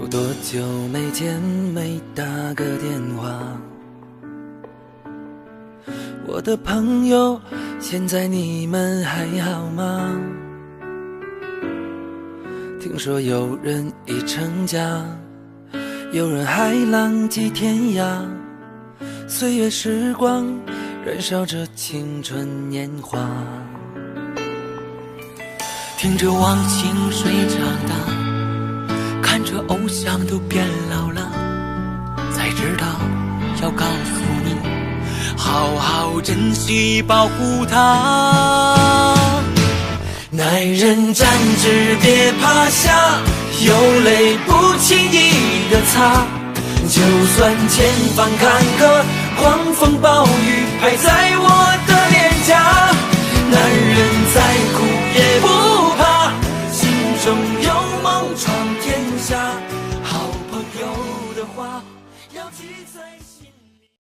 多久没见没打个电话，我的朋友，现在你们还好吗？听说有人已成家，有人还浪迹天涯，岁月时光燃烧着青春年华，听着忘情水长大，看着偶像都变老了，才知道要告诉你，好好珍惜保护它。男人站直别趴下，有泪不轻易的擦，就算前方坎坷，狂风暴雨还在我